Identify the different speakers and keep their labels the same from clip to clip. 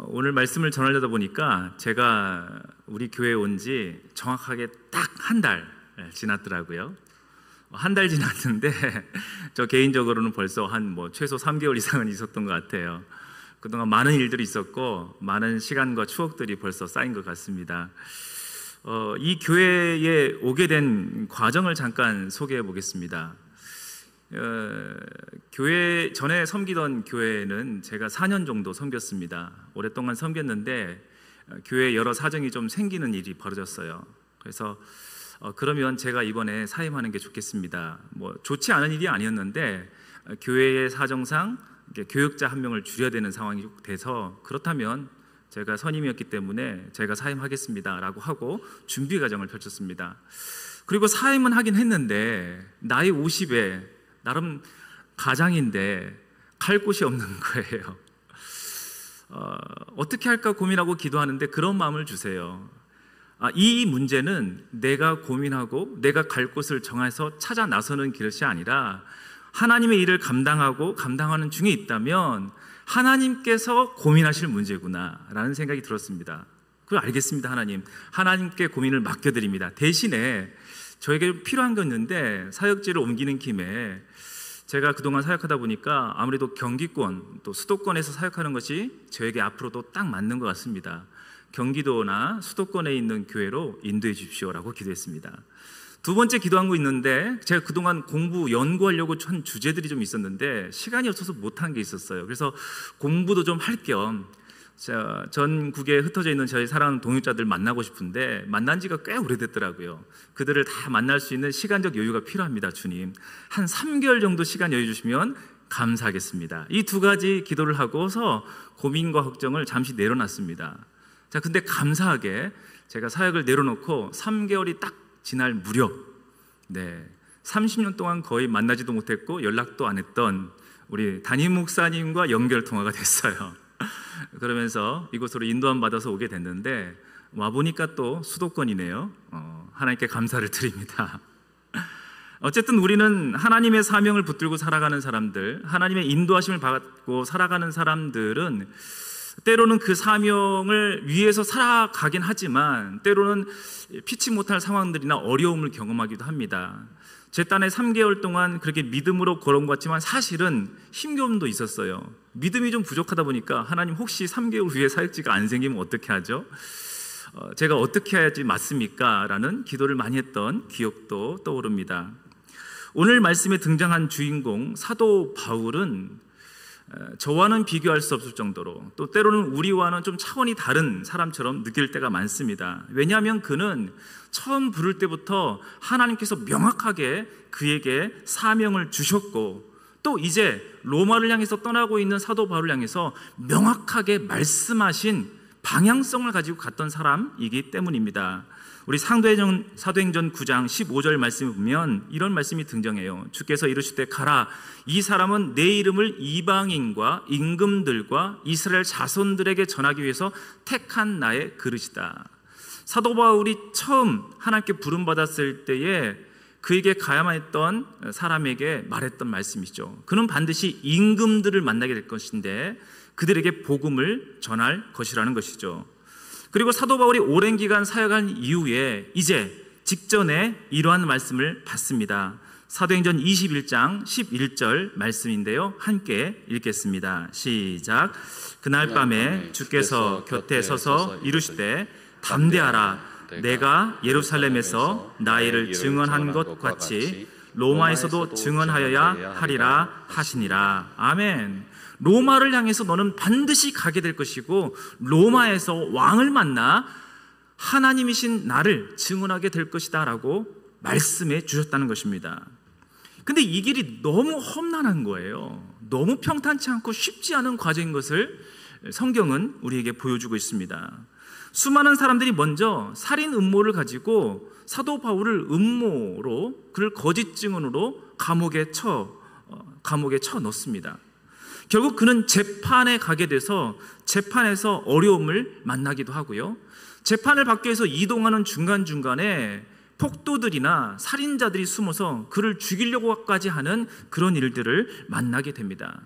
Speaker 1: 오늘 말씀을 전하려다 보니까 제가 우리 교회에 온 지 정확하게 딱 한 달 지났더라고요. 한 달 지났는데 저 개인적으로는 벌써 한 최소 3개월 이상은 있었던 것 같아요. 그동안 많은 일들이 있었고 많은 시간과 추억들이 벌써 쌓인 것 같습니다. 이 교회에 오게 된 과정을 잠깐 소개해 보겠습니다. 교회 전에 섬기던 교회는 제가 4년 정도 섬겼습니다. 오랫동안 섬겼는데 교회에 여러 사정이 좀 생기는 일이 벌어졌어요. 그래서 그러면 제가 이번에 사임하는 게 좋겠습니다. 좋지 않은 일이 아니었는데 교회의 사정상 교육자 한 명을 줄여야 되는 상황이 돼서, 그렇다면 제가 선임이었기 때문에 제가 사임하겠습니다 라고 하고 준비 과정을 펼쳤습니다. 그리고 사임은 하긴 했는데 나이 50에 나름 가장인데 갈 곳이 없는 거예요. 어떻게 할까 고민하고 기도하는데 그런 마음을 주세요. 이 문제는 내가 고민하고 내가 갈 곳을 정해서 찾아 나서는 것이 아니라 하나님의 일을 감당하는 중에 있다면 하나님께서 고민하실 문제구나 라는 생각이 들었습니다. 그걸 알겠습니다. 하나님께 고민을 맡겨드립니다. 대신에 저에게 필요한 게 있는데, 사역지를 옮기는 김에 제가 그동안 사역하다 보니까 아무래도 경기권 또 수도권에서 사역하는 것이 저에게 앞으로도 딱 맞는 것 같습니다. 경기도나 수도권에 있는 교회로 인도해 주십시오라고 기도했습니다. 두 번째 기도한 거 있는데, 제가 그동안 연구하려고 한 주제들이 좀 있었는데 시간이 없어서 못한 게 있었어요. 그래서 공부도 좀 할 겸 전국에 흩어져 있는 저희 사랑하는 동역자들 만나고 싶은데 만난 지가 꽤 오래됐더라고요. 그들을 다 만날 수 있는 시간적 여유가 필요합니다. 주님, 한 3개월 정도 시간 여유 주시면 감사하겠습니다. 이 두 가지 기도를 하고서 고민과 걱정을 잠시 내려놨습니다. 근데 감사하게 제가 사역을 내려놓고 3개월이 딱 지날 무렵 30년 동안 거의 만나지도 못했고 연락도 안 했던 우리 담임 목사님과 연결 통화가 됐어요. 그러면서 이곳으로 인도함 받아서 오게 됐는데 와보니까 또 수도권이네요. 하나님께 감사를 드립니다. 어쨌든 우리는 하나님의 사명을 붙들고 살아가는 사람들, 하나님의 인도하심을 받고 살아가는 사람들은 때로는 그 사명을 위해서 살아가긴 하지만 때로는 피치 못할 상황들이나 어려움을 경험하기도 합니다. 제 딴에 3개월 동안 그렇게 믿음으로 걸어온 것 같지만 사실은 힘겨움도 있었어요. 믿음이 좀 부족하다 보니까 하나님, 혹시 3개월 후에 사역지가 안 생기면 어떻게 하죠? 제가 어떻게 해야지 맞습니까? 라는 기도를 많이 했던 기억도 떠오릅니다. 오늘 말씀에 등장한 주인공 사도 바울은 저와는 비교할 수 없을 정도로, 또 때로는 우리와는 좀 차원이 다른 사람처럼 느낄 때가 많습니다. 왜냐하면 그는 처음 부를 때부터 하나님께서 명확하게 그에게 사명을 주셨고, 또 이제 로마를 향해서 떠나고 있는 사도 바울을 향해서 명확하게 말씀하신 방향성을 가지고 갔던 사람이기 때문입니다. 우리 사도행전 9장 15절 말씀을 보면 이런 말씀이 등장해요. 주께서 이르시되 가라, 이 사람은 내 이름을 이방인과 임금들과 이스라엘 자손들에게 전하기 위해서 택한 나의 그릇이다. 사도 바울이 처음 하나님께 부름받았을 때에 그에게 가야만 했던 사람에게 말했던 말씀이죠. 그는 반드시 임금들을 만나게 될 것인데 그들에게 복음을 전할 것이라는 것이죠. 그리고 사도 바울이 오랜 기간 사역한 이후에 이제 직전에 이러한 말씀을 받습니다. 사도행전 21장 11절 말씀인데요, 함께 읽겠습니다. 시작. 그날 밤에 주께서 곁에 서서 이르시되 담대하라, 내가 예루살렘에서 나의 일을 증언한 것 같이 로마에서도 증언하여야 하리라 하시니라. 아멘. 로마를 향해서 너는 반드시 가게 될 것이고 로마에서 왕을 만나 하나님이신 나를 증언하게 될 것이다 라고 말씀해 주셨다는 것입니다. 근데 이 길이 너무 험난한 거예요. 너무 평탄치 않고 쉽지 않은 과정인 것을 성경은 우리에게 보여주고 있습니다. 수많은 사람들이 먼저 살인 음모를 가지고 사도 바울을 그를 거짓 증언으로 감옥에 쳐 넣습니다. 결국 그는 재판에 가게 돼서 재판에서 어려움을 만나기도 하고요. 재판을 받기 위해서 이동하는 중간중간에 폭도들이나 살인자들이 숨어서 그를 죽이려고까지 하는 그런 일들을 만나게 됩니다.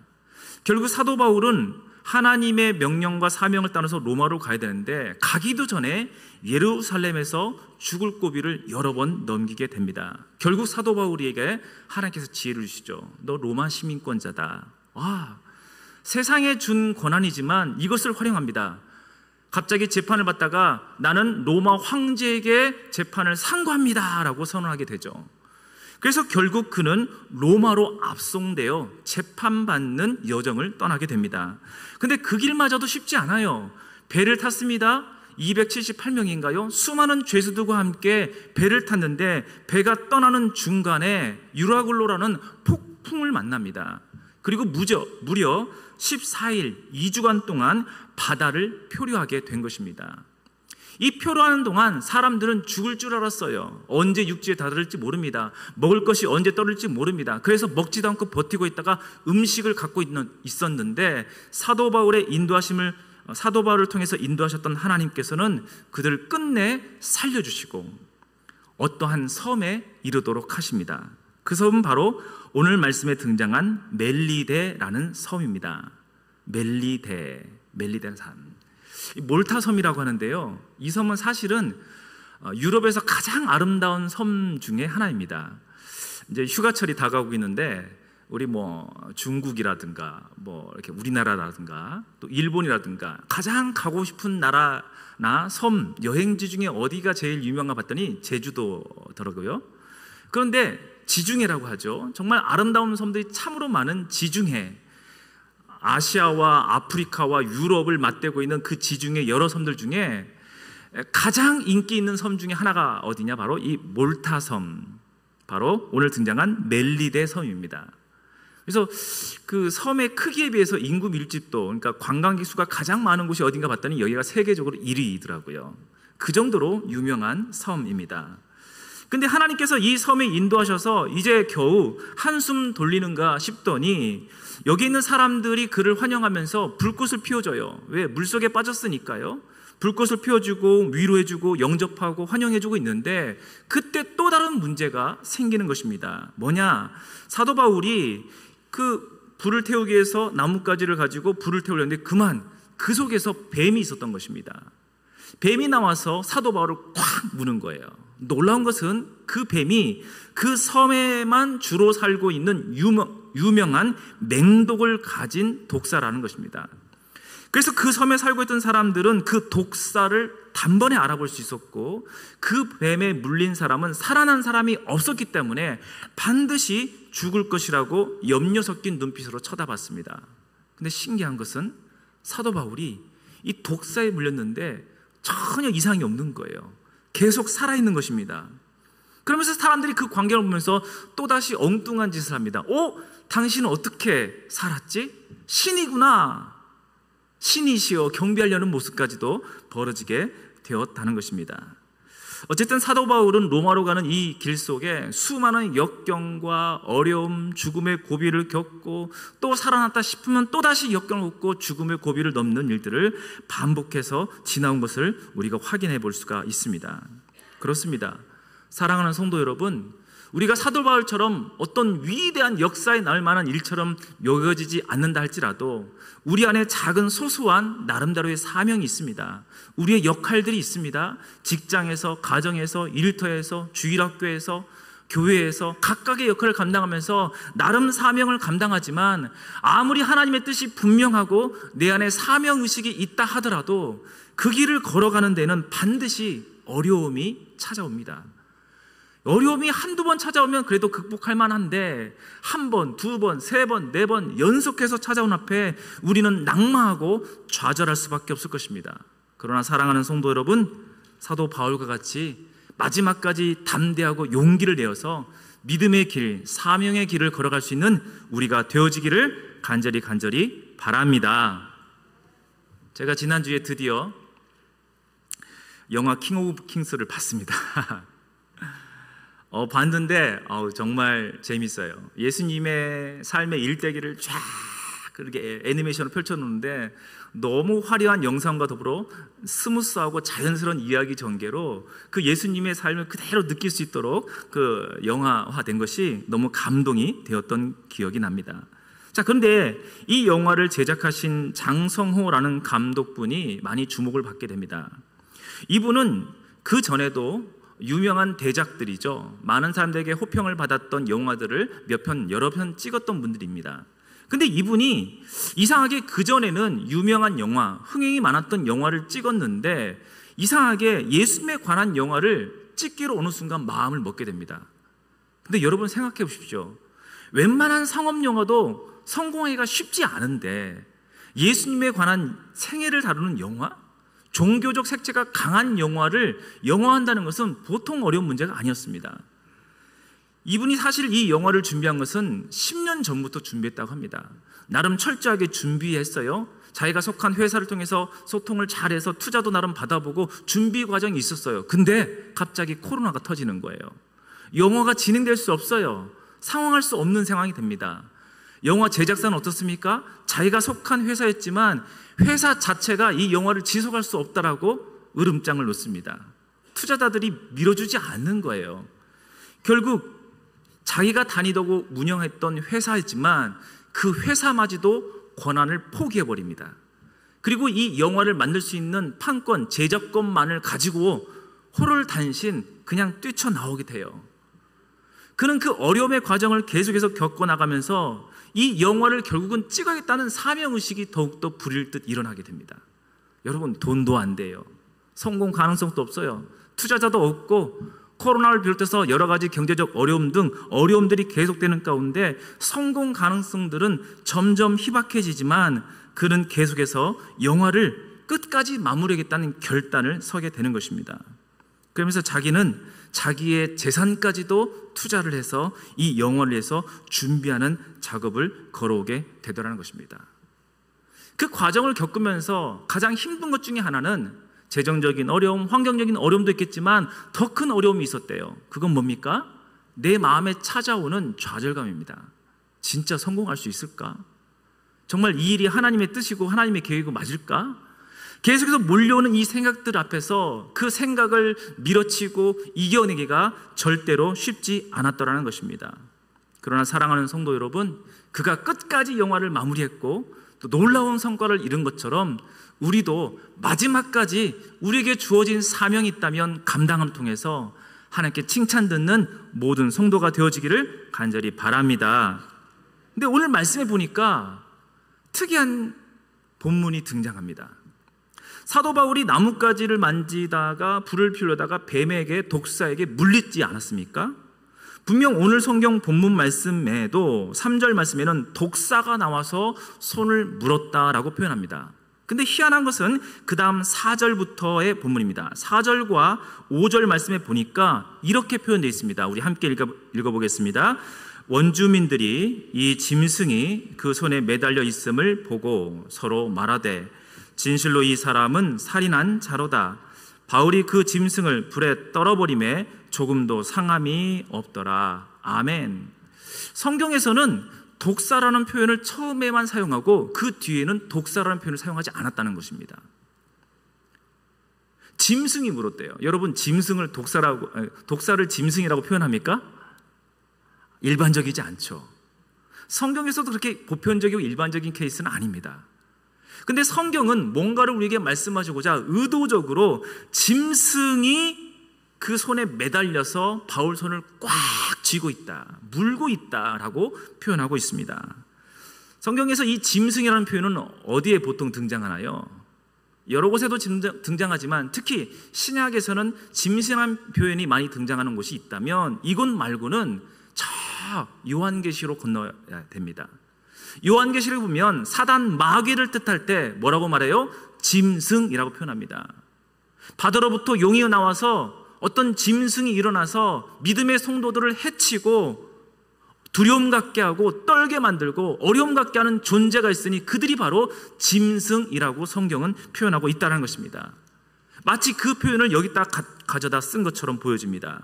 Speaker 1: 결국 사도 바울은 하나님의 명령과 사명을 따라서 로마로 가야 되는데 가기도 전에 예루살렘에서 죽을 고비를 여러 번 넘기게 됩니다. 결국 사도 바울에게 하나님께서 지혜를 주시죠. 너 로마 시민권자다. 세상에 준 권한이지만 이것을 활용합니다. 갑자기 재판을 받다가 나는 로마 황제에게 재판을 상고합니다 라고 선언하게 되죠. 그래서 결국 그는 로마로 압송되어 재판받는 여정을 떠나게 됩니다. 근데 그 길마저도 쉽지 않아요. 배를 탔습니다. 278명인가요? 수많은 죄수들과 함께 배를 탔는데 배가 떠나는 중간에 유라굴로라는 폭풍을 만납니다. 그리고 무려 14일, 2주간 동안 바다를 표류하게 된 것입니다. 이 표류하는 동안 사람들은 죽을 줄 알았어요. 언제 육지에 다다를지 모릅니다. 먹을 것이 언제 떨어질지 모릅니다. 그래서 먹지도 않고 버티고 있다가 음식을 갖고 있었는데 사도 바울을 통해서 인도하셨던 하나님께서는 그들을 끝내 살려주시고 어떠한 섬에 이르도록 하십니다. 그 섬은 바로 오늘 말씀에 등장한 멜리데라는 섬입니다. 멜리데라는 섬. 몰타 섬이라고 하는데요. 이 섬은 사실은 유럽에서 가장 아름다운 섬 중에 하나입니다. 이제 휴가철이 다가오고 있는데 우리 중국이라든가 이렇게 우리나라라든가 또 일본이라든가 가장 가고 싶은 나라나 섬 여행지 중에 어디가 제일 유명한가 봤더니 제주도더라고요. 그런데 지중해라고 하죠. 정말 아름다운 섬들이 참으로 많은 지중해, 아시아와 아프리카와 유럽을 맞대고 있는 그 지중해 여러 섬들 중에 가장 인기 있는 섬 중에 하나가 어디냐? 바로 이 몰타 섬, 바로 오늘 등장한 멜리데 섬입니다. 그래서 그 섬의 크기에 비해서 인구 밀집도, 그러니까 관광객 수가 가장 많은 곳이 어딘가 봤더니 여기가 세계적으로 1위이더라고요. 그 정도로 유명한 섬입니다. 근데 하나님께서 이 섬에 인도하셔서 이제 겨우 한숨 돌리는가 싶더니 여기 있는 사람들이 그를 환영하면서 불꽃을 피워줘요. 왜? 물속에 빠졌으니까요. 불꽃을 피워주고 위로해주고 영접하고 환영해주고 있는데 그때 또 다른 문제가 생기는 것입니다. 뭐냐? 사도 바울이 그 불을 태우기 위해서 나뭇가지를 가지고 불을 태우려는데 그만 그 속에서 뱀이 있었던 것입니다. 뱀이 나와서 사도 바울을 콱 무는 거예요. 놀라운 것은 그 뱀이 그 섬에만 주로 살고 있는 유명한 맹독을 가진 독사라는 것입니다. 그래서 그 섬에 살고 있던 사람들은 그 독사를 단번에 알아볼 수 있었고 그 뱀에 물린 사람은 살아난 사람이 없었기 때문에 반드시 죽을 것이라고 염려 섞인 눈빛으로 쳐다봤습니다. 근데 신기한 것은 사도 바울이 이 독사에 물렸는데 전혀 이상이 없는 거예요. 계속 살아있는 것입니다. 그러면서 사람들이 그 광경을 보면서 또다시 엉뚱한 짓을 합니다. 당신은 어떻게 살았지? 신이구나. 신이시여 경배하려는 모습까지도 벌어지게 되었다는 것입니다. 어쨌든 사도 바울은 로마로 가는 이 길 속에 수많은 역경과 어려움, 죽음의 고비를 겪고 또 살아났다 싶으면 또다시 역경을 겪고 죽음의 고비를 넘는 일들을 반복해서 지나온 것을 우리가 확인해 볼 수가 있습니다. 그렇습니다. 사랑하는 성도 여러분, 우리가 사도 바울처럼 어떤 위대한 역사에 나올 만한 일처럼 여겨지지 않는다 할지라도 우리 안에 작은 소소한 나름대로의 사명이 있습니다. 우리의 역할들이 있습니다. 직장에서, 가정에서, 일터에서, 주일학교에서, 교회에서 각각의 역할을 감당하면서 나름 사명을 감당하지만 아무리 하나님의 뜻이 분명하고 내 안에 사명의식이 있다 하더라도 그 길을 걸어가는 데는 반드시 어려움이 찾아옵니다. 어려움이 한두 번 찾아오면 그래도 극복할 만한데 한 번, 두 번, 세 번, 네 번 연속해서 찾아온 앞에 우리는 낙마하고 좌절할 수밖에 없을 것입니다. 그러나 사랑하는 성도 여러분, 사도 바울과 같이 마지막까지 담대하고 용기를 내어서 믿음의 길, 사명의 길을 걸어갈 수 있는 우리가 되어지기를 간절히 바랍니다. 제가 지난주에 드디어 영화 킹 오브 킹스를 봤습니다. 봤는데 정말 재밌어요. 예수님의 삶의 일대기를 쫙 그렇게 애니메이션으로 펼쳐놓는데 너무 화려한 영상과 더불어 스무스하고 자연스러운 이야기 전개로 그 예수님의 삶을 그대로 느낄 수 있도록 그 영화화된 것이 너무 감동이 되었던 기억이 납니다. 자, 그런데 이 영화를 제작하신 장성호라는 감독분이 많이 주목을 받게 됩니다. 이분은 그 전에도 유명한 대작들이죠. 많은 사람들에게 호평을 받았던 영화들을 여러 편 찍었던 분들입니다. 근데 이분이 이상하게 그전에는 유명한 영화, 흥행이 많았던 영화를 찍었는데 이상하게 예수님에 관한 영화를 찍기로 어느 순간 마음을 먹게 됩니다. 근데 여러분 생각해 보십시오. 웬만한 상업 영화도 성공하기가 쉽지 않은데 예수님에 관한 생애를 다루는 영화? 종교적 색채가 강한 영화를 영화한다는 것은 보통 어려운 문제가 아니었습니다. 이분이 사실 이 영화를 준비한 것은 10년 전부터 준비했다고 합니다. 나름 철저하게 준비했어요. 자기가 속한 회사를 통해서 소통을 잘해서 투자도 나름 받아보고 준비 과정이 있었어요. 근데 갑자기 코로나가 터지는 거예요. 영화가 진행될 수 없어요. 상황할 수 없는 상황이 됩니다. 영화 제작사는 어떻습니까? 자기가 속한 회사였지만 회사 자체가 이 영화를 지속할 수 없다라고 으름장을 놓습니다. 투자자들이 밀어주지 않는 거예요. 결국 자기가 다니고 운영했던 회사였지만 그 회사마저도 권한을 포기해버립니다. 그리고 이 영화를 만들 수 있는 판권, 제작권만을 가지고 호롤단신 그냥 뛰쳐나오게 돼요. 그는 그 어려움의 과정을 계속해서 겪어나가면서 이 영화를 결국은 찍어야겠다는 사명의식이 더욱더 불일 듯 일어나게 됩니다. 여러분, 돈도 안 돼요. 성공 가능성도 없어요. 투자자도 없고 코로나를 비롯해서 여러 가지 경제적 어려움 등 어려움들이 계속되는 가운데 성공 가능성들은 점점 희박해지지만 그는 계속해서 영화를 끝까지 마무리하겠다는 결단을 서게 되는 것입니다. 그러면서 자기는 자기의 재산까지도 투자를 해서 이 영화를 위해서 준비하는 작업을 걸어오게 되더라는 것입니다. 그 과정을 겪으면서 가장 힘든 것 중에 하나는 재정적인 어려움, 환경적인 어려움도 있겠지만 더 큰 어려움이 있었대요. 그건 뭡니까? 내 마음에 찾아오는 좌절감입니다. 진짜 성공할 수 있을까? 정말 이 일이 하나님의 뜻이고 하나님의 계획이고 맞을까? 계속해서 몰려오는 이 생각들 앞에서 그 생각을 밀어치고 이겨내기가 절대로 쉽지 않았더라는 것입니다. 그러나 사랑하는 성도 여러분, 그가 끝까지 영화를 마무리했고 또 놀라운 성과를 이룬 것처럼 우리도 마지막까지 우리에게 주어진 사명이 있다면 감당을 통해서 하나님께 칭찬 듣는 모든 성도가 되어지기를 간절히 바랍니다. 근데 오늘 말씀해 보니까 특이한 본문이 등장합니다. 사도 바울이 나뭇가지를 만지다가 불을 피우려다가 뱀에게 독사에게 물리지 않았습니까? 분명 오늘 성경 본문 말씀에도 3절 말씀에는 독사가 나와서 손을 물었다라고 표현합니다. 근데 희한한 것은 그 다음 4절부터의 본문입니다. 4절과 5절 말씀에 보니까 이렇게 표현되어 있습니다. 우리 함께 읽어보겠습니다. 원주민들이 이 짐승이 그 손에 매달려 있음을 보고 서로 말하되 진실로 이 사람은 살인한 자로다. 바울이 그 짐승을 불에 떨어버림에 조금도 상함이 없더라. 아멘. 성경에서는 독사라는 표현을 처음에만 사용하고 그 뒤에는 독사라는 표현을 사용하지 않았다는 것입니다. 짐승이 물었대요. 여러분, 짐승을 독사를 짐승이라고 표현합니까? 일반적이지 않죠. 성경에서도 그렇게 보편적이고 일반적인 케이스는 아닙니다. 근데 성경은 뭔가를 우리에게 말씀하시고자 의도적으로 짐승이 그 손에 매달려서 바울 손을 꽉 쥐고 있다, 물고 있다라고 표현하고 있습니다. 성경에서 이 짐승이라는 표현은 어디에 보통 등장하나요? 여러 곳에도 등장하지만 특히 신약에서는 짐승이라는 표현이 많이 등장하는 곳이 있다면 이곳 말고는 저 요한계시로 건너야 됩니다. 요한계시를 보면 사단 마귀를 뜻할 때 뭐라고 말해요? 짐승이라고 표현합니다. 바다로부터 용이 나와서 어떤 짐승이 일어나서 믿음의 성도들을 해치고 두려움 갖게 하고 떨게 만들고 어려움 갖게 하는 존재가 있으니 그들이 바로 짐승이라고 성경은 표현하고 있다는 것입니다. 마치 그 표현을 여기다 가져다 쓴 것처럼 보여집니다.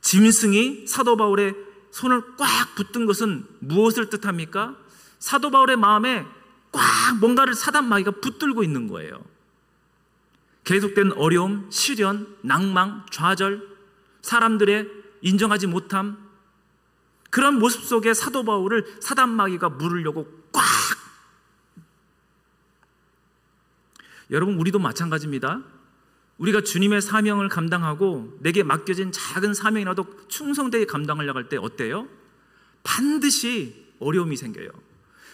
Speaker 1: 짐승이 사도 바울의 손을 꽉 붙든 것은 무엇을 뜻합니까? 사도 바울의 마음에 꽉 뭔가를 사단 마귀가 붙들고 있는 거예요. 계속된 어려움, 시련, 낭망, 좌절, 사람들의 인정하지 못함, 그런 모습 속에 사도 바울을 사단 마귀가 물으려고 꽉. 여러분, 우리도 마찬가지입니다. 우리가 주님의 사명을 감당하고 내게 맡겨진 작은 사명이라도 충성되게 감당하려고 할 때 어때요? 반드시 어려움이 생겨요.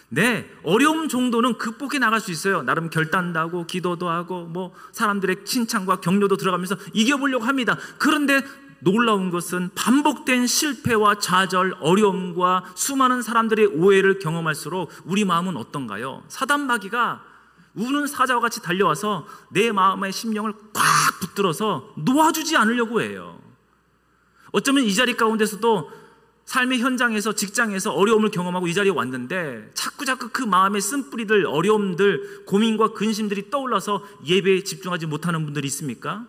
Speaker 1: 네, 어려움 정도는 극복해 나갈 수 있어요. 나름 결단도 하고 기도도 하고 사람들의 칭찬과 격려도 들어가면서 이겨보려고 합니다. 그런데 놀라운 것은 반복된 실패와 좌절, 어려움과 수많은 사람들의 오해를 경험할수록 우리 마음은 어떤가요? 사단 마귀가 우는 사자와 같이 달려와서 내 마음의 심령을 꽉 붙들어서 놓아주지 않으려고 해요. 어쩌면 이 자리 가운데서도 삶의 현장에서, 직장에서 어려움을 경험하고 이 자리에 왔는데 자꾸 그 마음의 쓴뿌리들, 어려움들, 고민과 근심들이 떠올라서 예배에 집중하지 못하는 분들이 있습니까?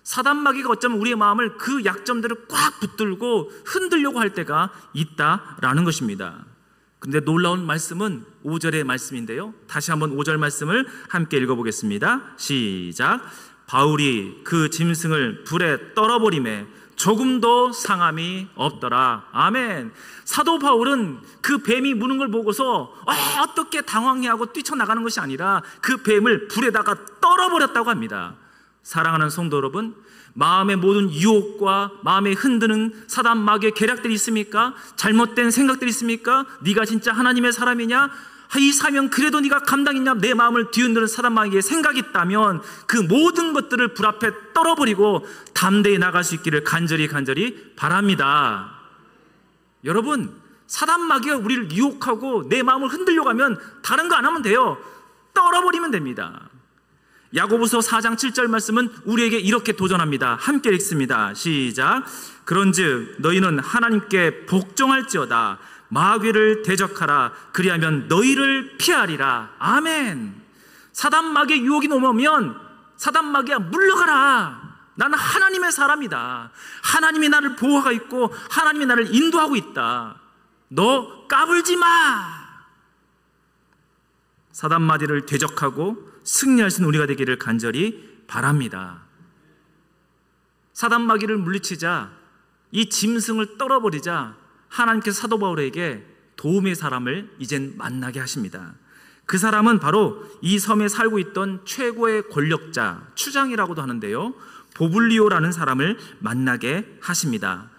Speaker 1: 사단 마귀가 어쩌면 우리의 마음을 그 약점들을 꽉 붙들고 흔들려고 할 때가 있다라는 것입니다. 그런데 놀라운 말씀은 5절의 말씀인데요, 다시 한번 5절 말씀을 함께 읽어보겠습니다. 시작. 바울이 그 짐승을 불에 떨어버리매 조금도 상함이 없더라. 아멘. 사도 바울은 그 뱀이 무는 걸 보고서 어떻게 당황해하고 뛰쳐나가는 것이 아니라 그 뱀을 불에다가 떨어버렸다고 합니다. 사랑하는 성도 여러분, 마음의 모든 유혹과 마음에 흔드는 사단 마귀의 계략들이 있습니까? 잘못된 생각들이 있습니까? 네가 진짜 하나님의 사람이냐? 이 사명 그래도 네가 감당했냐? 내 마음을 뒤흔드는 사단 마귀의 생각이 있다면 그 모든 것들을 불 앞에 떨어버리고 담대히 나갈 수 있기를 간절히 바랍니다. 여러분, 사단 마귀가 우리를 유혹하고 내 마음을 흔들려고 하면 다른 거 안 하면 돼요. 떨어버리면 됩니다. 야고보서 4장 7절 말씀은 우리에게 이렇게 도전합니다. 함께 읽습니다. 시작. 그런즉 너희는 하나님께 복종할지어다. 마귀를 대적하라. 그리하면 너희를 피하리라. 아멘. 사단 마귀의 유혹이 넘어오면 사단 마귀야, 물러가라. 나는 하나님의 사람이다. 하나님이 나를 보호하고 있고 하나님이 나를 인도하고 있다. 너 까불지 마. 사단 마귀를 대적하고 승리할 수 있는 우리가 되기를 간절히 바랍니다. 사단 마귀를 물리치자, 이 짐승을 떨어버리자 하나님께서 사도 바울에게 도움의 사람을 이젠 만나게 하십니다. 그 사람은 바로 이 섬에 살고 있던 최고의 권력자, 추장이라고도 하는데요, 보블리오라는 사람을 만나게 하십니다.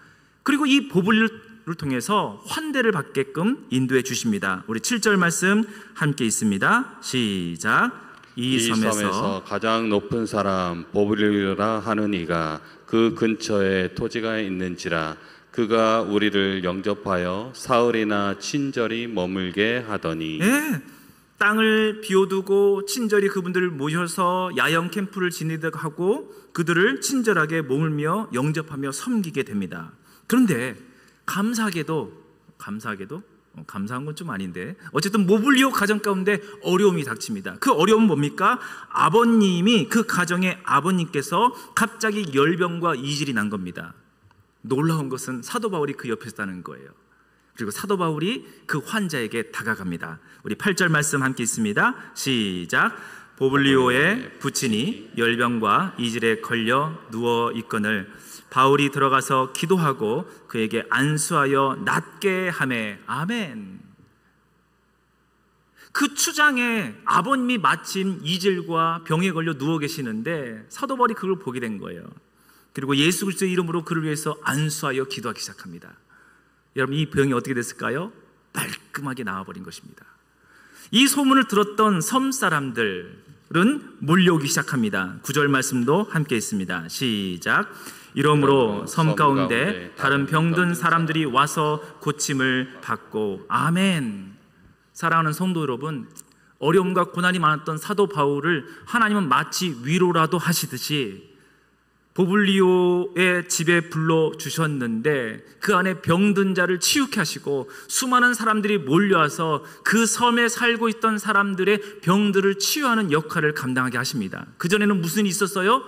Speaker 1: 그리고 이 보블리오를 통해서 환대를 받게끔 인도해 주십니다. 우리 7절 말씀 함께 있습니다. 시작. 이 섬에서
Speaker 2: 가장 높은 사람 보블리오라 하는 이가 그 근처에 토지가 있는지라 그가 우리를 영접하여 사흘이나 친절히 머물게 하더니.
Speaker 1: 네, 땅을 비워두고 친절히 그분들을 모셔서 야영 캠프를 지내도록 하고 그들을 친절하게 머물며 영접하며 섬기게 됩니다. 그런데 감사하게도 감사한 건 좀 아닌데 어쨌든 모블리오 가정 가운데 어려움이 닥칩니다. 그 어려움은 뭡니까? 아버님이, 그 가정의 아버님께서 갑자기 열병과 이질이 난 겁니다. 놀라운 것은 사도 바울이 그 옆에 있다는 거예요. 그리고 사도 바울이 그 환자에게 다가갑니다. 우리 8절 말씀 함께 있습니다. 시작. 보블리오의 부친이 열병과 이질에 걸려 누워 있거늘 바울이 들어가서 기도하고 그에게 안수하여 낫게 하매. 아멘. 그 추장의 아버님이 마침 이질과 병에 걸려 누워 계시는데 사도 바울이 그걸 보게 된 거예요. 그리고 예수 그리스도의 이름으로 그를 위해서 안수하여 기도하기 시작합니다. 여러분, 이 병이 어떻게 됐을까요? 말끔하게 나와버린 것입니다. 이 소문을 들었던 섬 사람들은 몰려오기 시작합니다. 9절 말씀도 함께 있습니다. 시작. 이러므로 섬 가운데 다른 병든 사람들이 와서 고침을 받고. 아멘. 사랑하는 성도 여러분, 어려움과 고난이 많았던 사도 바울을 하나님은 마치 위로라도 하시듯이 보블리오의 집에 불러주셨는데 그 안에 병든 자를 치유케 하시고 수많은 사람들이 몰려와서 그 섬에 살고 있던 사람들의 병들을 치유하는 역할을 감당하게 하십니다. 그전에는 무슨 일이 있었어요?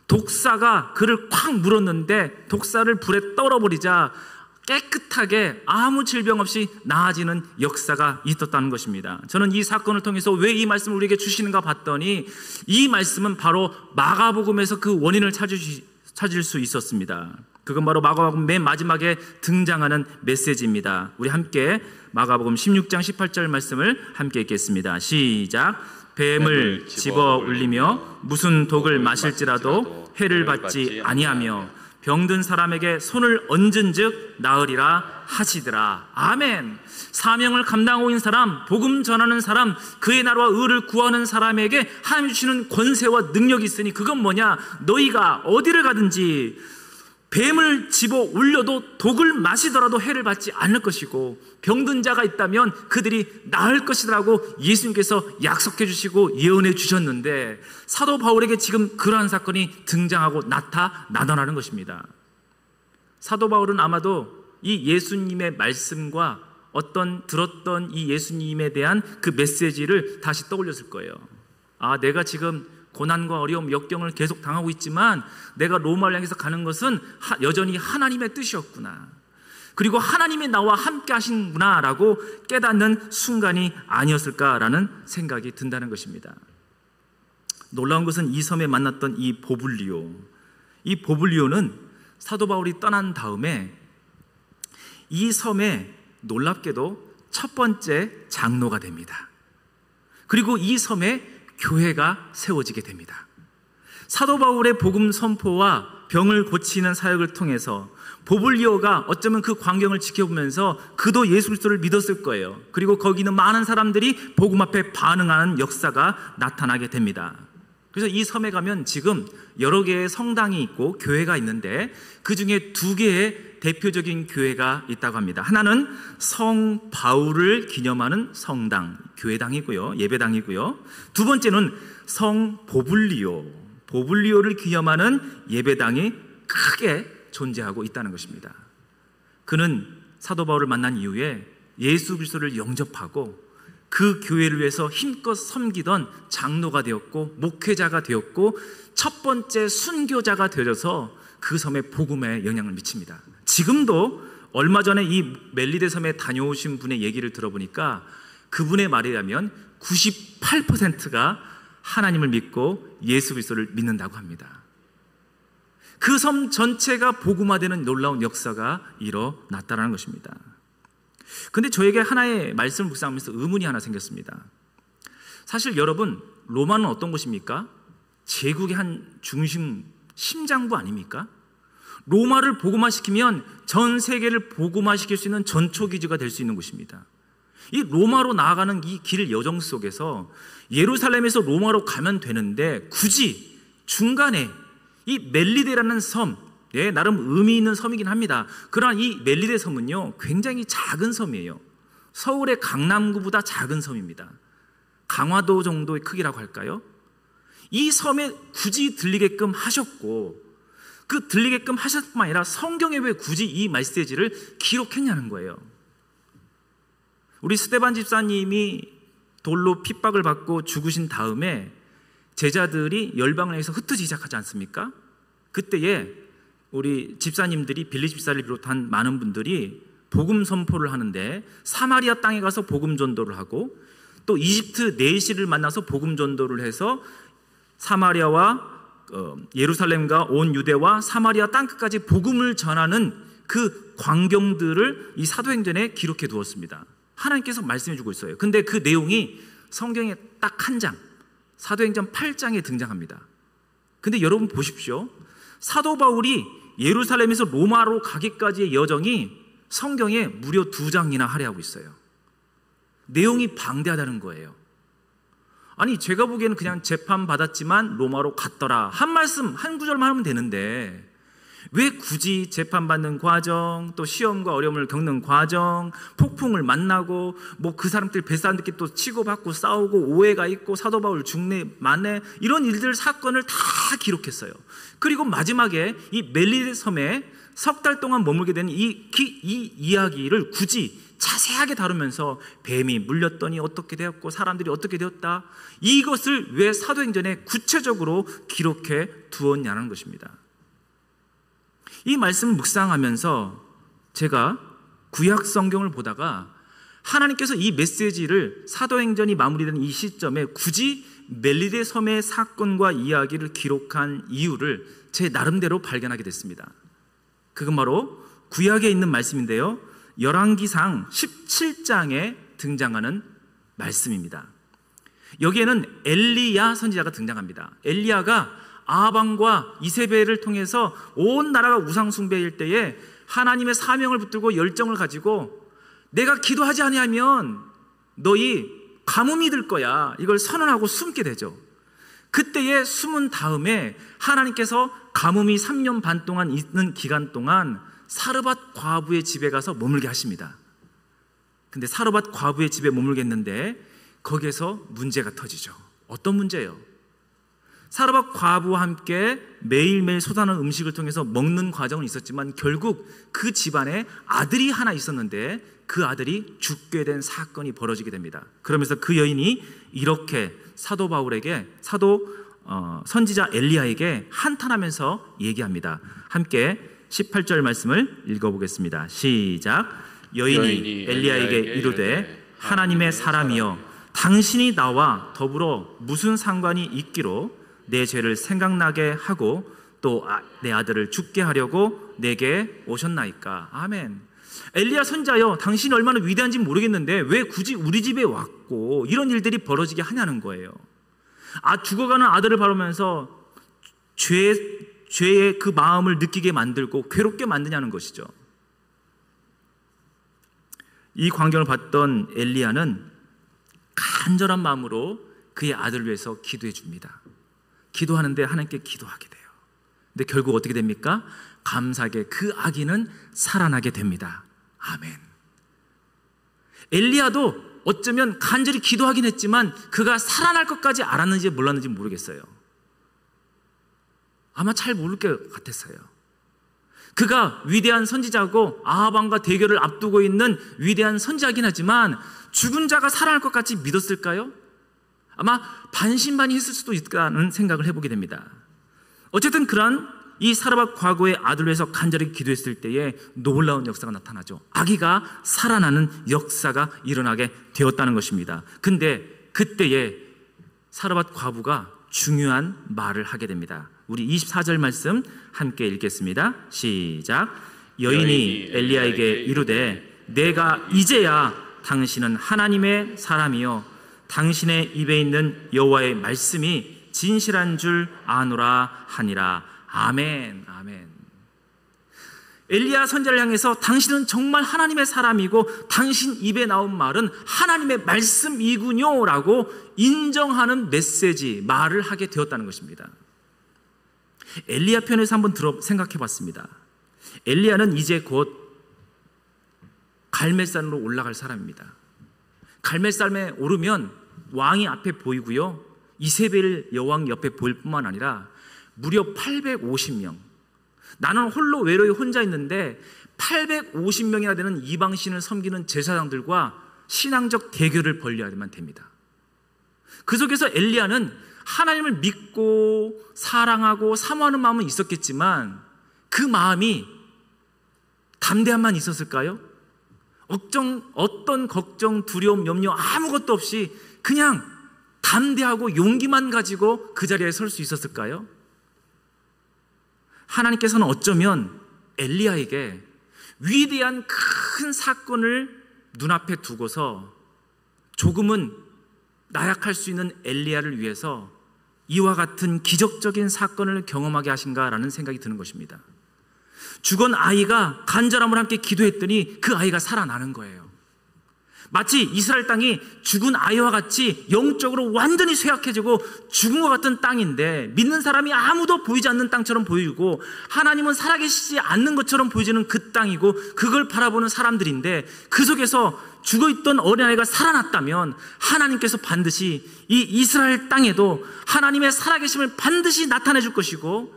Speaker 1: 독사가 그를 콱 물었는데 독사를 불에 떨어버리자 깨끗하게 아무 질병 없이 나아지는 역사가 있었다는 것입니다. 저는 이 사건을 통해서 왜 이 말씀을 우리에게 주시는가 봤더니 이 말씀은 바로 마가복음에서 그 원인을 찾을 수 있었습니다. 그건 바로 마가복음 맨 마지막에 등장하는 메시지입니다. 우리 함께 마가복음 16장 18절 말씀을 함께 읽겠습니다. 시작. 뱀을 집어 울리며 무슨 독을 마실지라도 해를 받지 아니하며 병든 사람에게 손을 얹은즉 나으리라 하시더라. 아멘. 사명을 감당하고 있는 사람, 복음 전하는 사람, 그의 나라와 의를 구하는 사람에게 하나님 주시는 권세와 능력이 있으니 그건 뭐냐? 너희가 어디를 가든지 뱀을 집어 올려도 독을 마시더라도 해를 받지 않을 것이고 병든 자가 있다면 그들이 나을 것이라고 예수님께서 약속해 주시고 예언해 주셨는데 사도 바울에게 지금 그러한 사건이 등장하고 나타나는 것입니다. 사도 바울은 아마도 이 예수님의 말씀과 들었던 이 예수님에 대한 그 메시지를 다시 떠올렸을 거예요. 아, 내가 지금 고난과 어려움, 역경을 계속 당하고 있지만 내가 로마를 향해서 가는 것은 여전히 하나님의 뜻이었구나. 그리고 하나님이 나와 함께 하신구나 라고 깨닫는 순간이 아니었을까라는 생각이 든다는 것입니다. 놀라운 것은 이 섬에 만났던 이 보블리오는 사도 바울이 떠난 다음에 이 섬에 놀랍게도 첫 번째 장로가 됩니다. 그리고 이 섬에 교회가 세워지게 됩니다. 사도 바울의 복음 선포와 병을 고치는 사역을 통해서 보블리오가 어쩌면 그 광경을 지켜보면서 그도 예수 그리스도를 믿었을 거예요. 그리고 거기는 많은 사람들이 복음 앞에 반응하는 역사가 나타나게 됩니다. 그래서 이 섬에 가면 지금 여러 개의 성당이 있고 교회가 있는데 그 중에 2개의 대표적인 교회가 있다고 합니다. 하나는 성 바울을 기념하는 성당, 교회당이고요, 예배당이고요. 두 번째는 성 보블리오를 기념하는 예배당이 크게 존재하고 있다는 것입니다. 그는 사도 바울을 만난 이후에 예수 그리스도를 영접하고 그 교회를 위해서 힘껏 섬기던 장로가 되었고 목회자가 되었고 첫 번째 순교자가 되어서 그 섬에 복음에 영향을 미칩니다. 지금도 얼마 전에 이 멜리데 섬에 다녀오신 분의 얘기를 들어보니까 그분의 말에 의하면 98%가 하나님을 믿고 예수 그리스도를 믿는다고 합니다. 그 섬 전체가 복음화되는 놀라운 역사가 일어났다는 것입니다. 그런데 저에게 하나의 말씀을 묵상하면서 의문이 하나 생겼습니다. 사실 여러분, 로마는 어떤 곳입니까? 제국의 한 중심, 심장부 아닙니까? 로마를 복음화시키면 전 세계를 복음화시킬 수 있는 전초기지가 될 수 있는 곳입니다. 이 로마로 나아가는 이 길 여정 속에서 예루살렘에서 로마로 가면 되는데 굳이 중간에 이 멜리데라는 섬, 나름 의미 있는 섬이긴 합니다. 그러나 이 멜리데 섬은요 굉장히 작은 섬이에요. 서울의 강남구보다 작은 섬입니다. 강화도 정도의 크기라고 할까요? 이 섬에 굳이 들리게끔 하셨고 그 들리게끔 하셨을 뿐만 아니라 성경에 왜 굳이 이 메시지를 기록했냐는 거예요. 우리 스데반 집사님이 돌로 핍박을 받고 죽으신 다음에 제자들이 열방을 해서 흩어지기 시작하지 않습니까? 그때에 우리 집사님들이 빌리 집사를 비롯한 많은 분들이 복음 선포를 하는데 사마리아 땅에 가서 복음 전도를 하고 또 이집트 네시를 만나서 복음 전도를 해서 사마리아와 예루살렘과 온 유대와 사마리아 땅끝까지 복음을 전하는 그 광경들을 이 사도행전에 기록해 두었습니다. 하나님께서 말씀해 주고 있어요. 근데 그 내용이 성경에 딱 한 장, 사도행전 8장에 등장합니다. 근데 여러분 보십시오. 사도 바울이 예루살렘에서 로마로 가기까지의 여정이 성경에 무려 2장이나 할애하고 있어요. 내용이 방대하다는 거예요. 아니 제가 보기에는 그냥 재판받았지만 로마로 갔더라 한 말씀 한 구절만 하면 되는데 왜 굳이 재판받는 과정, 또 시험과 어려움을 겪는 과정, 폭풍을 만나고 뭐 그 사람들 뱃사람들끼리 또 치고받고 싸우고 오해가 있고 사도 바울 중매 만해 이런 일들 사건을 다 기록했어요. 그리고 마지막에 이 멜리데 섬에 석 달 동안 머물게 된 이 이야기를 굳이 자세하게 다루면서 뱀이 물렸더니 어떻게 되었고 사람들이 어떻게 되었다, 이것을 왜 사도행전에 구체적으로 기록해 두었냐는 것입니다. 이 말씀을 묵상하면서 제가 구약 성경을 보다가 하나님께서 이 메시지를 사도행전이 마무리되는 이 시점에 굳이 멜리데 섬의 사건과 이야기를 기록한 이유를 제 나름대로 발견하게 됐습니다. 그건 바로 구약에 있는 말씀인데요, 열왕기상 17장에 등장하는 말씀입니다. 여기에는 엘리야 선지자가 등장합니다. 엘리야가 아합왕과 이세벨을 통해서 온 나라가 우상 숭배일 때에 하나님의 사명을 붙들고 열정을 가지고 내가 기도하지 아니하면 너희 가뭄이 들 거야, 이걸 선언하고 숨게 되죠. 그때에 숨은 다음에 하나님께서 가뭄이 3년 반 동안 있는 기간 동안 사르밧 과부의 집에 가서 머물게 하십니다. 근데 사르밧 과부의 집에 머물겠는데 거기에서 문제가 터지죠. 어떤 문제예요? 사르밧 과부와 함께 매일매일 솟아나는 음식을 통해서 먹는 과정은 있었지만 결국 그 집안에 아들이 하나 있었는데 그 아들이 죽게 된 사건이 벌어지게 됩니다. 그러면서 그 여인이 이렇게 사도 바울에게, 선지자 엘리야에게 한탄하면서 얘기합니다. 함께 18절 말씀을 읽어보겠습니다. 시작. 여인이 엘리야에게 이르되 하나님의 사람이여, 당신이 나와 더불어 무슨 상관이 있기로 내 죄를 생각나게 하고 또 내 아들을 죽게 하려고 내게 오셨나이까. 아멘. 엘리야 선지자여, 당신이 얼마나 위대한지 모르겠는데 왜 굳이 우리 집에 왔고 이런 일들이 벌어지게 하냐는 거예요. 죽어가는 아들을 바라보면서 죄의 그 마음을 느끼게 만들고 괴롭게 만드냐는 것이죠. 이 광경을 봤던 엘리야는 간절한 마음으로 그의 아들을 위해서 기도해 줍니다. 기도하는데 하나님께 기도하게 돼요. 근데 결국 어떻게 됩니까? 감사하게 그 아기는 살아나게 됩니다. 아멘. 엘리야도 어쩌면 간절히 기도하긴 했지만 그가 살아날 것까지 알았는지 몰랐는지 모르겠어요. 아마 잘 모를 것 같았어요. 그가 위대한 선지자고 아합왕과 대결을 앞두고 있는 위대한 선지자긴 하지만 죽은 자가 살아날 것 같이 믿었을까요? 아마 반신반의했을 수도 있다는 생각을 해보게 됩니다. 어쨌든 그런 이 사르밧 과부의 아들을 위해서 간절히 기도했을 때에 놀라운 역사가 나타나죠. 아기가 살아나는 역사가 일어나게 되었다는 것입니다. 근데 그때에 사르밧 과부가 중요한 말을 하게 됩니다. 우리 24절 말씀 함께 읽겠습니다. 시작. 여인이 엘리야에게 이르되 내가 이제야 당신은 하나님의 사람이요 당신의 입에 있는 여호와의 말씀이 진실한 줄 아노라 하니라. 아멘. 아멘. 엘리야 선지자를 향해서 당신은 정말 하나님의 사람이고 당신 입에 나온 말은 하나님의 말씀이군요 라고 인정하는 메시지, 말을 하게 되었다는 것입니다. 엘리야 편에서 한번 생각해 봤습니다. 엘리야는 이제 곧 갈멜산으로 올라갈 사람입니다. 갈멜산에 오르면 왕이 앞에 보이고요, 이세벨 여왕 옆에 보일 뿐만 아니라 무려 850명, 나는 홀로 외로이 혼자 있는데 850명이나 되는 이방신을 섬기는 제사장들과 신앙적 대결을 벌여야만 됩니다. 그 속에서 엘리야는 하나님을 믿고 사랑하고 사모하는 마음은 있었겠지만 그 마음이 담대함만 있었을까요? 어떤 걱정, 두려움, 염려 아무것도 없이 그냥 담대하고 용기만 가지고 그 자리에 설 수 있었을까요? 하나님께서는 어쩌면 엘리야에게 위대한 큰 사건을 눈앞에 두고서 조금은 나약할 수 있는 엘리야를 위해서 이와 같은 기적적인 사건을 경험하게 하신가라는 생각이 드는 것입니다. 죽은 아이가 간절함을 함께 기도했더니 그 아이가 살아나는 거예요. 마치 이스라엘 땅이 죽은 아이와 같이 영적으로 완전히 쇠약해지고 죽은 것 같은 땅인데 믿는 사람이 아무도 보이지 않는 땅처럼 보이고 하나님은 살아계시지 않는 것처럼 보여지는 그 땅이고 그걸 바라보는 사람들인데 그 속에서 죽어있던 어린아이가 살아났다면 하나님께서 반드시 이 이스라엘 땅에도 하나님의 살아계심을 반드시 나타내 줄 것이고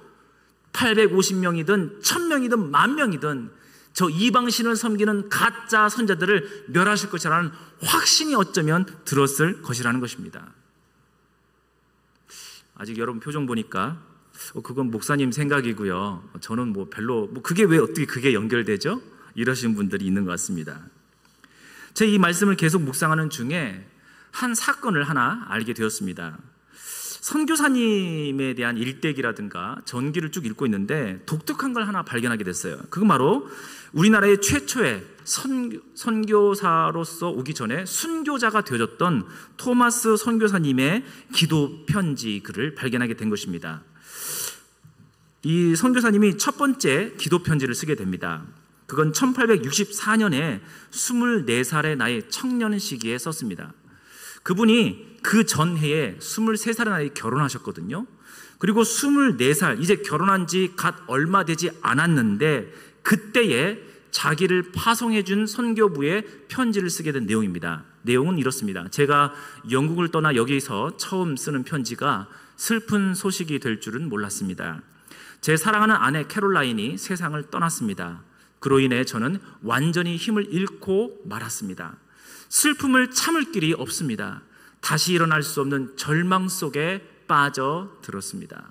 Speaker 1: 850명이든 1000명이든 10,000명이든 저 이방신을 섬기는 가짜 선자들을 멸하실 것이라는 확신이 어쩌면 들었을 것이라는 것입니다. 아직 여러분 표정 보니까 그건 목사님 생각이고요, 저는 별로 그게 왜 어떻게 그게 연결되죠? 이러시는 분들이 있는 것 같습니다. 제가 이 말씀을 계속 묵상하는 중에 한 사건을 하나 알게 되었습니다. 선교사님에 대한 일대기라든가 전기를 쭉 읽고 있는데 독특한 걸 하나 발견하게 됐어요. 그건 바로 우리나라의 최초의 선교사로서 오기 전에 순교자가 되어졌던 토마스 선교사님의 기도 편지 글을 발견하게 된 것입니다. 이 선교사님이 첫 번째 기도 편지를 쓰게 됩니다. 그건 1864년에 24살의 나이 청년 시기에 썼습니다. 그분이 그 전해에 23살의 나이에 결혼하셨거든요. 그리고 24살, 이제 결혼한 지 갓 얼마 되지 않았는데 그때에 자기를 파송해 준 선교부에 편지를 쓰게 된 내용입니다. 내용은 이렇습니다. 제가 영국을 떠나 여기서 처음 쓰는 편지가 슬픈 소식이 될 줄은 몰랐습니다. 제 사랑하는 아내 캐롤라인이 세상을 떠났습니다. 그로 인해 저는 완전히 힘을 잃고 말았습니다. 슬픔을 참을 길이 없습니다. 다시 일어날 수 없는 절망 속에 빠져들었습니다.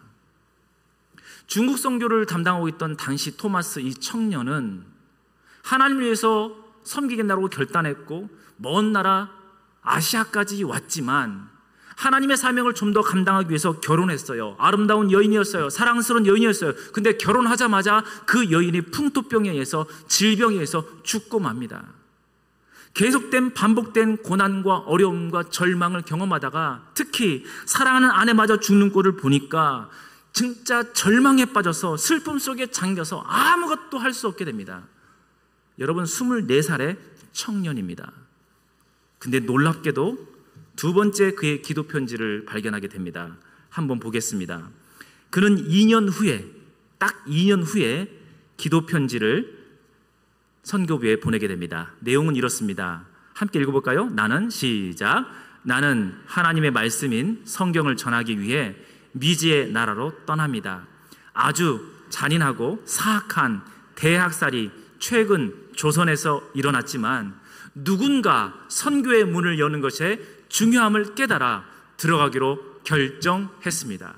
Speaker 1: 중국 선교를 담당하고 있던 당시 토마스 이 청년은 하나님을 위해서 섬기겠다고 결단했고 먼 나라 아시아까지 왔지만 하나님의 사명을 좀 더 감당하기 위해서 결혼했어요. 아름다운 여인이었어요. 사랑스러운 여인이었어요. 근데 결혼하자마자 그 여인이 풍토병에 의해서 질병에 의해서 죽고 맙니다. 계속된 반복된 고난과 어려움과 절망을 경험하다가 특히 사랑하는 아내마저 죽는 꼴을 보니까 진짜 절망에 빠져서 슬픔 속에 잠겨서 아무것도 할 수 없게 됩니다. 여러분 24살의 청년입니다. 근데 놀랍게도 두 번째 그의 기도 편지를 발견하게 됩니다. 한번 보겠습니다. 그는 2년 후에 딱 2년 후에 기도 편지를 선교부에 보내게 됩니다. 내용은 이렇습니다. 함께 읽어볼까요? 나는 하나님의 말씀인 성경을 전하기 위해 미지의 나라로 떠납니다. 아주 잔인하고 사악한 대학살이 최근 조선에서 일어났지만 누군가 선교의 문을 여는 것에 중요함을 깨달아 들어가기로 결정했습니다.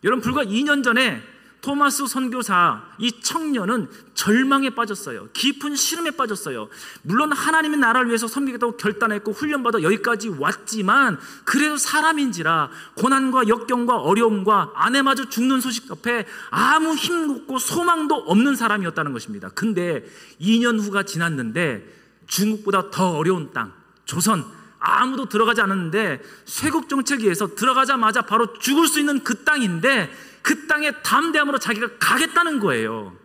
Speaker 1: 여러분 불과 2년 전에 토마스 선교사 이 청년은 절망에 빠졌어요. 깊은 시름에 빠졌어요. 물론 하나님의 나라를 위해서 섬기겠다고 결단했고 훈련받아 여기까지 왔지만 그래도 사람인지라 고난과 역경과 어려움과 아내마저 죽는 소식 앞에 아무 힘없고 소망도 없는 사람이었다는 것입니다. 근데 2년 후가 지났는데 중국보다 더 어려운 땅 조선 아무도 들어가지 않았는데 쇄국 정책에 의해서 들어가자마자 바로 죽을 수 있는 그 땅인데 그 땅에 담대함으로 자기가 가겠다는 거예요.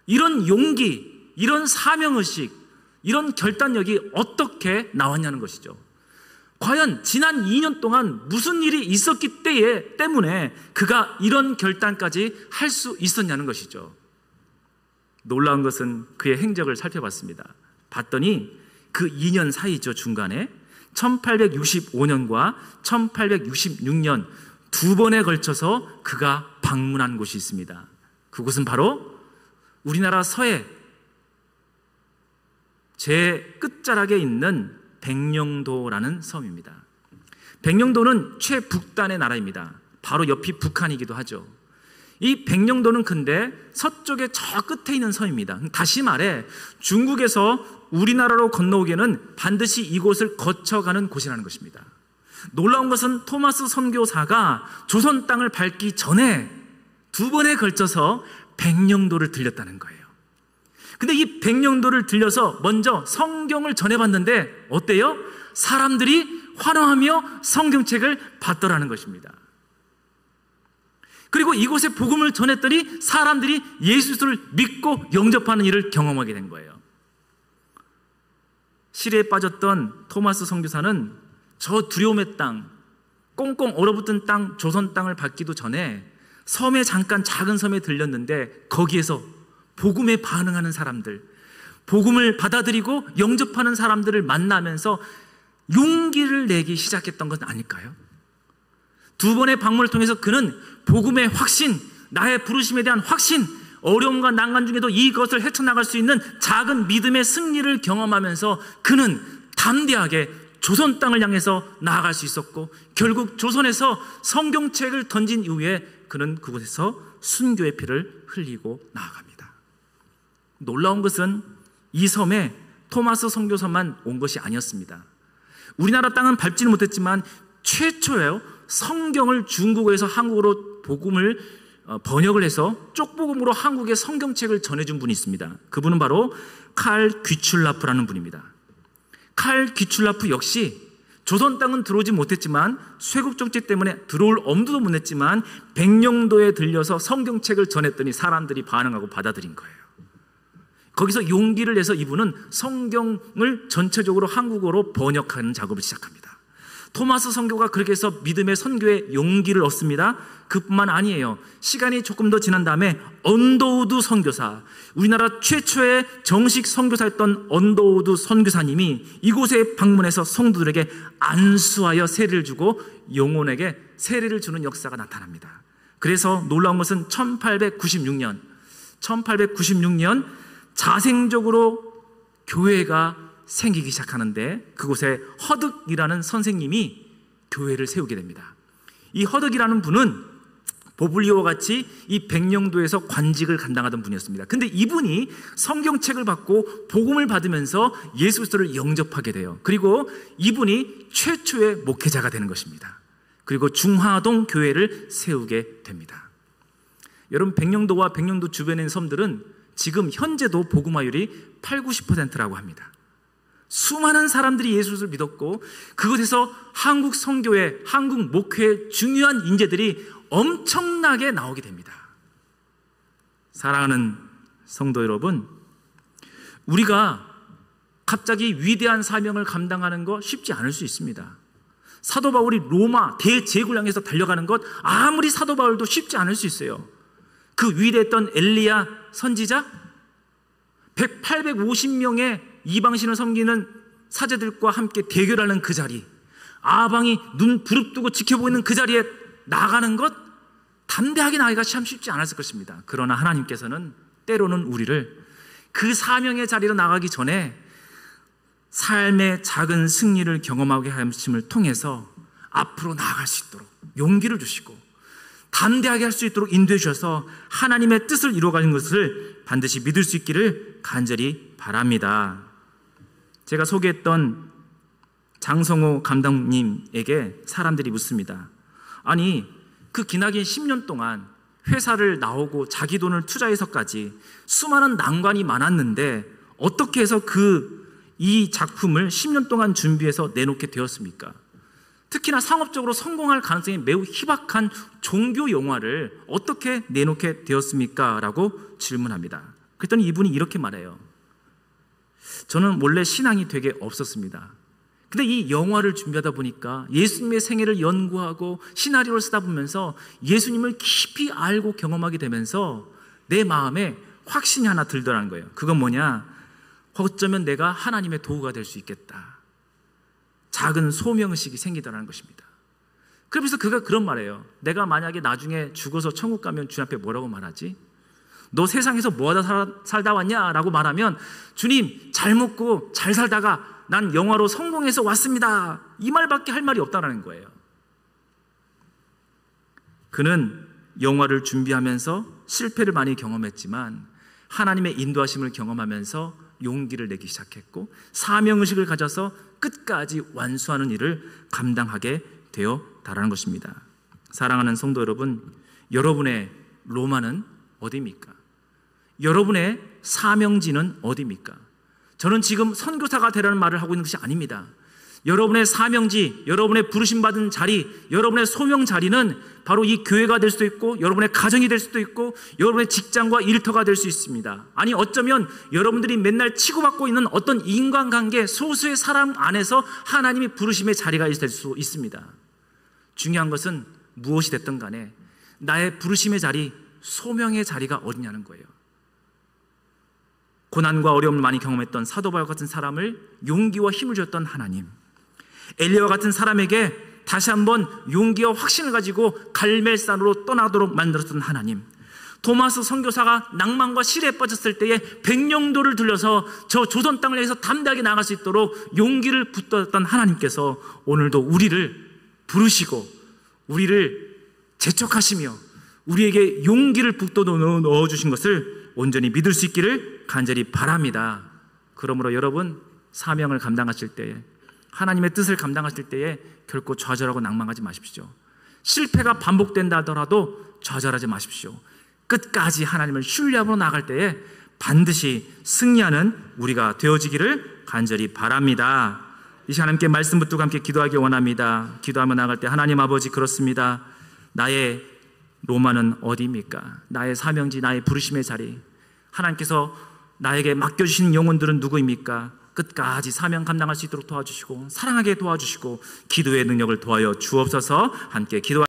Speaker 1: 이런 용기, 이런 사명의식, 이런 결단력이 어떻게 나왔냐는 것이죠. 과연 지난 2년 동안 무슨 일이 있었기 때문에 그가 이런 결단까지 할 수 있었냐는 것이죠. 놀라운 것은 그의 행적을 살펴봤습니다. 봤더니 그 2년 사이죠. 중간에 1865년과 1866년 두 번에 걸쳐서 그가 방문한 곳이 있습니다. 그곳은 바로 우리나라 서해 제 끝자락에 있는 백령도라는 섬입니다. 백령도는 최북단의 나라입니다. 바로 옆이 북한이기도 하죠. 이 백령도는 근데 서쪽의 저 끝에 있는 섬입니다. 다시 말해 중국에서 우리나라로 건너오기에는 반드시 이곳을 거쳐가는 곳이라는 것입니다. 놀라운 것은 토마스 선교사가 조선 땅을 밟기 전에 두 번에 걸쳐서 백령도를 들렸다는 거예요. 근데 이 백령도를 들려서 먼저 성경을 전해봤는데 어때요? 사람들이 환호하며 성경책을 받더라는 것입니다. 그리고 이곳에 복음을 전했더니 사람들이 예수를 믿고 영접하는 일을 경험하게 된 거예요. 시리에 빠졌던 토마스 선교사는 저 두려움의 땅, 꽁꽁 얼어붙은 땅, 조선 땅을 밟기도 전에 섬에 잠깐 작은 섬에 들렸는데 거기에서 복음에 반응하는 사람들, 복음을 받아들이고 영접하는 사람들을 만나면서 용기를 내기 시작했던 것 아닐까요? 두 번의 방문을 통해서 그는 복음의 확신, 나의 부르심에 대한 확신, 어려움과 난관 중에도 이것을 헤쳐나갈 수 있는 작은 믿음의 승리를 경험하면서 그는 담대하게 조선 땅을 향해서 나아갈 수 있었고 결국 조선에서 성경책을 던진 이후에 그는 그곳에서 순교의 피를 흘리고 나아갑니다. 놀라운 것은 이 섬에 토마스 선교사만 온 것이 아니었습니다. 우리나라 땅은 밟지는 못했지만 최초예요. 성경을 중국어에서 한국어로 복음을 번역을 해서 쪽복음으로 한국의 성경책을 전해준 분이 있습니다. 그분은 바로 칼 귀출라프라는 분입니다. 칼 귀출라프 역시 조선 땅은 들어오지 못했지만 쇄국 정책 때문에 들어올 엄두도 못 냈지만 백령도에 들려서 성경책을 전했더니 사람들이 반응하고 받아들인 거예요. 거기서 용기를 내서 이분은 성경을 전체적으로 한국어로 번역하는 작업을 시작합니다. 토마스 선교가 그렇게 해서 믿음의 선교에 용기를 얻습니다. 그뿐만 아니에요. 시간이 조금 더 지난 다음에 언더우드 선교사, 우리나라 최초의 정식 선교사였던 언더우드 선교사님이 이곳에 방문해서 성도들에게 안수하여 세례를 주고 영혼에게 세례를 주는 역사가 나타납니다. 그래서 놀라운 것은 1896년 자생적으로 교회가 생기기 시작하는데 그곳에 허득이라는 선생님이 교회를 세우게 됩니다. 이 허득이라는 분은 보블리오와 같이 이 백령도에서 관직을 감당하던 분이었습니다. 근데 이분이 성경책을 받고 복음을 받으면서 예수 그리스도를 영접하게 돼요. 그리고 이분이 최초의 목회자가 되는 것입니다. 그리고 중화동 교회를 세우게 됩니다. 여러분, 백령도와 백령도 주변에 있는 섬들은 지금 현재도 복음화율이 80~90%라고 합니다. 수많은 사람들이 예수를 믿었고 그곳에서 한국 선교회, 한국 목회의 중요한 인재들이 엄청나게 나오게 됩니다. 사랑하는 성도 여러분, 우리가 갑자기 위대한 사명을 감당하는 거 쉽지 않을 수 있습니다. 사도 바울이 로마 대제국을 향해서 달려가는 것 아무리 사도 바울도 쉽지 않을 수 있어요. 그 위대했던 엘리야 선지자 850명의 이방신을 섬기는 사제들과 함께 대결하는 그 자리, 아방이 눈 부릅뜨고 지켜보고 있는 그 자리에 나가는 것 담대하게 나가기가 참 쉽지 않았을 것입니다. 그러나 하나님께서는 때로는 우리를 그 사명의 자리로 나가기 전에 삶의 작은 승리를 경험하게 하심을 통해서 앞으로 나아갈 수 있도록 용기를 주시고 담대하게 할 수 있도록 인도해 주셔서 하나님의 뜻을 이루어가는 것을 반드시 믿을 수 있기를 간절히 바랍니다. 제가 소개했던 장성호 감독님에게 사람들이 묻습니다. 아니, 그 기나긴 10년 동안 회사를 나오고 자기 돈을 투자해서까지 수많은 난관이 많았는데 어떻게 해서 이 작품을 10년 동안 준비해서 내놓게 되었습니까? 특히나 상업적으로 성공할 가능성이 매우 희박한 종교 영화를 어떻게 내놓게 되었습니까? 라고 질문합니다. 그랬더니 이분이 이렇게 말해요. 저는 원래 신앙이 되게 없었습니다. 근데 이 영화를 준비하다 보니까 예수님의 생애를 연구하고 시나리오를 쓰다 보면서 예수님을 깊이 알고 경험하게 되면서 내 마음에 확신이 하나 들더라는 거예요. 그건 뭐냐? 어쩌면 내가 하나님의 도구가 될 수 있겠다. 작은 소명의식이 생기더라는 것입니다. 그러면서 그가 그런 말이에요. 내가 만약에 나중에 죽어서 천국 가면 주님 앞에 뭐라고 말하지? 너 세상에서 뭐하다 살다 왔냐? 라고 말하면 주님, 잘 먹고 잘 살다가 난 영화로 성공해서 왔습니다. 이 말밖에 할 말이 없다는 거예요. 그는 영화를 준비하면서 실패를 많이 경험했지만 하나님의 인도하심을 경험하면서 용기를 내기 시작했고 사명의식을 가져서 끝까지 완수하는 일을 감당하게 되었다라는 것입니다. 사랑하는 성도 여러분, 여러분의 로마는 어디입니까? 여러분의 사명지는 어디입니까? 저는 지금 선교사가 되라는 말을 하고 있는 것이 아닙니다. 여러분의 사명지, 여러분의 부르심받은 자리, 여러분의 소명 자리는 바로 이 교회가 될 수도 있고 여러분의 가정이 될 수도 있고 여러분의 직장과 일터가 될 수 있습니다. 아니, 어쩌면 여러분들이 맨날 치고받고 있는 어떤 인간관계, 소수의 사람 안에서 하나님이 부르심의 자리가 될 수 있습니다. 중요한 것은 무엇이 됐든 간에 나의 부르심의 자리, 소명의 자리가 어디냐는 거예요. 고난과 어려움을 많이 경험했던 사도 바울 같은 사람을 용기와 힘을 줬던 하나님, 엘리야와 같은 사람에게 다시 한번 용기와 확신을 가지고 갈멜산으로 떠나도록 만들었던 하나님, 토마스 선교사가 낭만과 시대에 빠졌을 때에 백령도를 들려서 저 조선 땅을 위해서 담대하게 나갈 수 있도록 용기를 붙들었던 하나님께서 오늘도 우리를 부르시고 우리를 재촉하시며 우리에게 용기를 북돋워 넣어주신 것을 온전히 믿을 수 있기를 간절히 바랍니다. 그러므로 여러분, 사명을 감당하실 때에, 하나님의 뜻을 감당하실 때에 결코 좌절하고 낭망하지 마십시오. 실패가 반복된다 하더라도 좌절하지 마십시오. 끝까지 하나님을 신뢰하고 나갈 때에 반드시 승리하는 우리가 되어지기를 간절히 바랍니다. 이 시간 함께 말씀 붙들고 함께 기도하기 원합니다. 기도하며 나갈 때 하나님 아버지, 그렇습니다. 나의 로마는 어디입니까? 나의 사명지, 나의 부르심의 자리, 하나님께서 나에게 맡겨주신 영혼들은 누구입니까? 끝까지 사명 감당할 수 있도록 도와주시고 사랑하게 도와주시고 기도의 능력을 도하여 주옵소서. 함께 기도